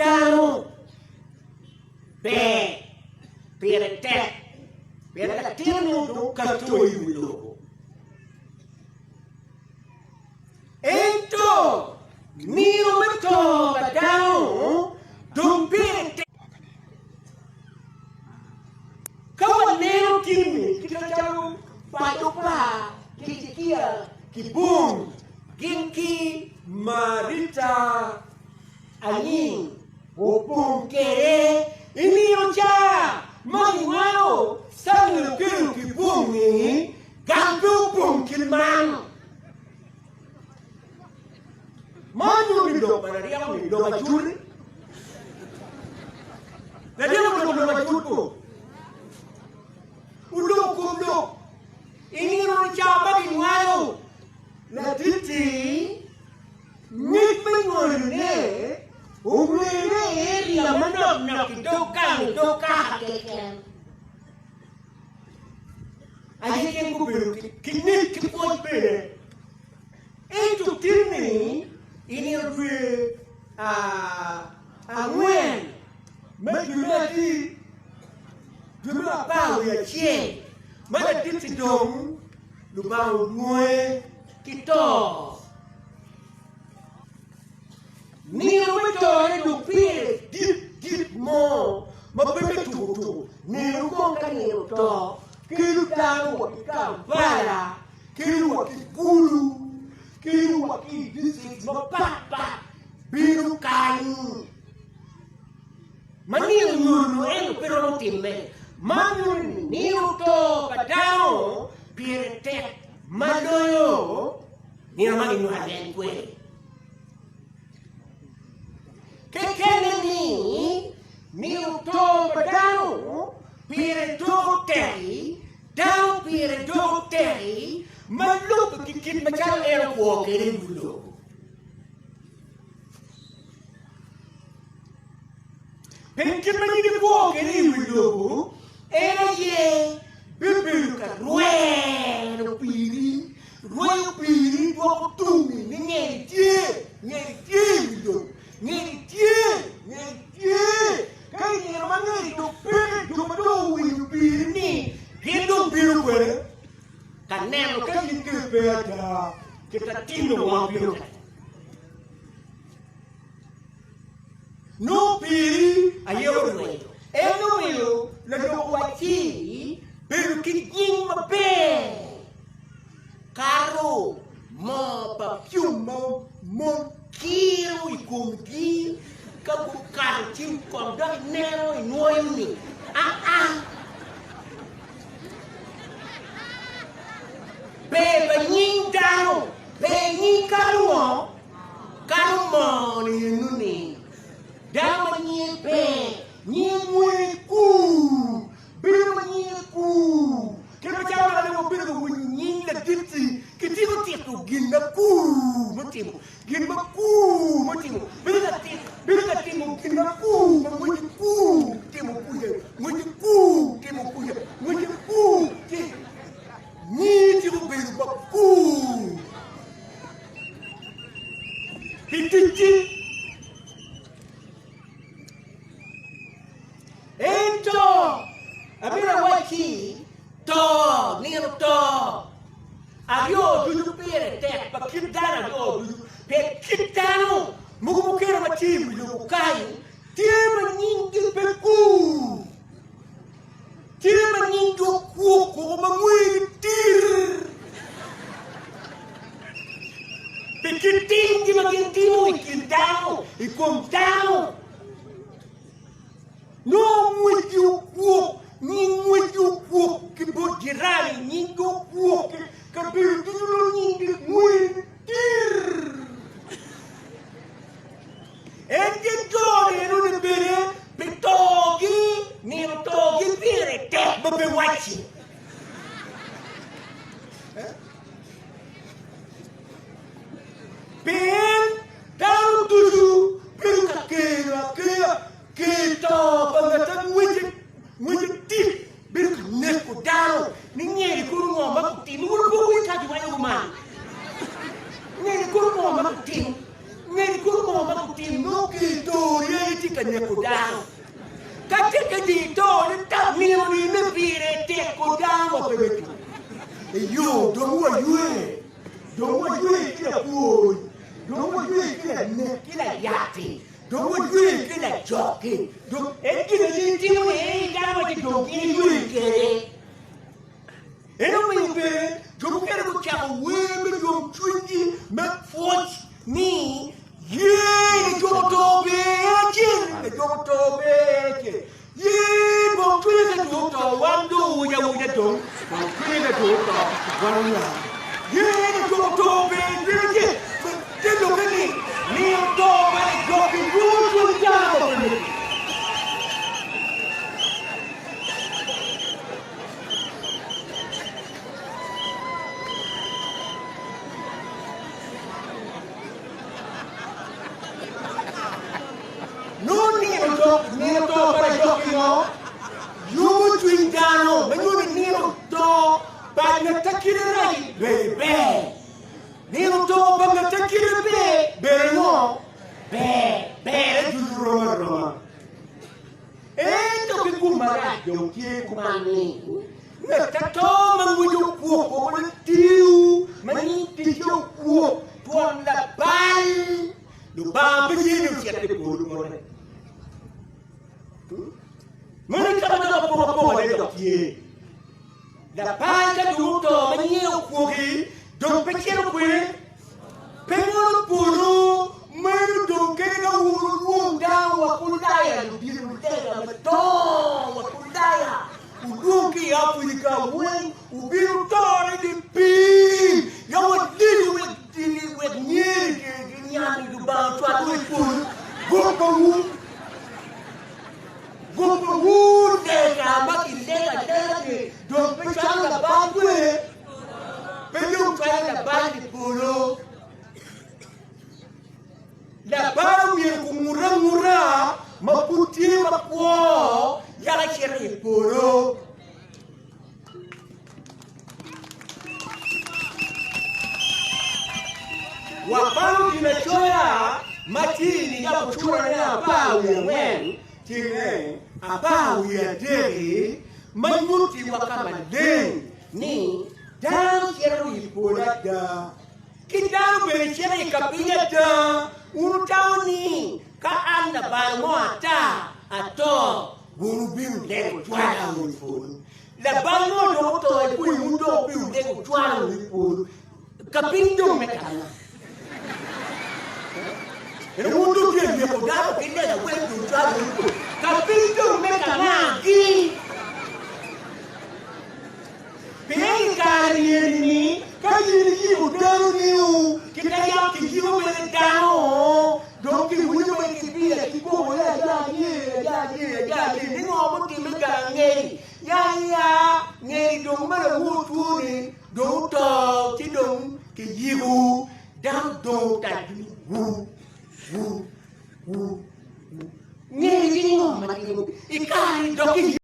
down. Beh, per te, per te non cazzo io. Ento, mio metto down, don't per te. Kau nero kimi, kita jalan bayopa, kia, kibung, ginki, marita, angin, opung kere, ini oja, mangwao, sang kibung ni, gampu pung kilman. Manu hidup mana dia hidup macuri, dan dia hidup macuri. Ulo, ini orang siapa di mana? Na titi, nik mengorne, umrene area mana nak doka keken. Aje yang kubelu, kini kipot bere. Itu kini, ini lebih angwen, mengurati. Dulu bau ya cie, mana ditidong, lu bau gue kita. Ni betul lu pilih dit mo, betul. Ni lu kan ni betul. Kilu tahu kita bala, kilu kulu, kilu disit papa, biru kain. Mani ngunu pero no timbe. Manu niuto padao pirete madoyo ni ramani nuhaden kwe kekene ni niuto padao pireto teri dao pireto teri malup kikit macam airport kene dulu pengen menjadi buah kene dulu. Era ye, bebe ka rué piri, dua tumi, ninguém tie, do, Kau ni orang ni do piri, do piri ni, hidup biru ber, kanelo kan hidup berada, kita tino orang biru. No piri, ayo rué. Eu lalu wati berkiting mabe karo mo papium mo kilo ikumgi kabukar cim kodok nero inoyuni be benying dano benying karo mo ni nuni dama nyi be Nyingweku, biru nyingweku. Kita cakap ada mobil tu nying la dinti. Kita tu ginaku, macam ginaku. Biru kati ginaku, mujiku. Ni tu biru baku. Hinti. Ento, abira waki, nino to. Ayo dulu pere tek, pakitana do, pekitano. Mukukera mati dulu kai. Tiba nyingi peku. Tiba nyingi kuku mangui tir. Pekitingi magintimo ikintano, ikontano. No muito pouco, nem muito pouco que pode tirar, nem muito pouco que cabelo tudo nem muito tir. É que todo não deve petogi, nem togi vire te, bebe white. Ben, tahu tuju, peruka kera. Kita pengetahuan wujud tip berkenek kodaro, ni nyeri kurung ngomong timur bukit kaji banyak rumah. Nyeri ka ne ko down ka te ka di to ni ta mi ni pire te ko down ko be yo don't want you kila boy don't want you kila yati don't want you kila jockey don't kila ti ni ga ma ti don't you kere eno me be don't kere ko cha we me don't twingi me force ni ye ni to be ye bo twingi to wandu ya to twingi to wandu ye ni to be ye te lo que ni to be go be ruto ya Nino para jockino, you twin dano, when you Nino to, but the Takiri, baby. Nino to, but the Takiri, baby, no, baby, Roma. And talking Kumara, don't care Kumani. Mr. Tom, and with your walk over the deal, many did you walk on the ball. The bar begins at the good. Mwen ka ba po de dokier. La page du to manye okuri, donc pequeno kwe. Pengolo puru, menu do kega uru da wa kundaya, biru tega mato wa kundaya. Uduki Afrika wen, ubiru tore di pi. Ya wa dili with nyeri nyani du ba twa du puru. Gopo Gopo dega makindega dega don't pechanga la bandwe peyo kaya la bandi puro la baru ye kumura maputi makwo yala chere puro waparu kinachoya matini ya kuchura na pawe wen tine abawi ya degi manuti wakamadeng ni dan kero ipola da kita berechere kapinya da urutauni ka anda balmo ata ato gurubiu lego twala ulfun la balmo do to ipu mundo biu lego twala ulfun kapindo mekana el mundo que me podaba que le da vuelta un trago capítulo me canagi pega ni kaji udaro niu kita ya kijibu me dano donc wuyo me kibia kibo ya ni ngo muti me kange ya ngeri dong mara wutu ni do to ti dong kijibu dan do ta wu Ni ngomong ikan doki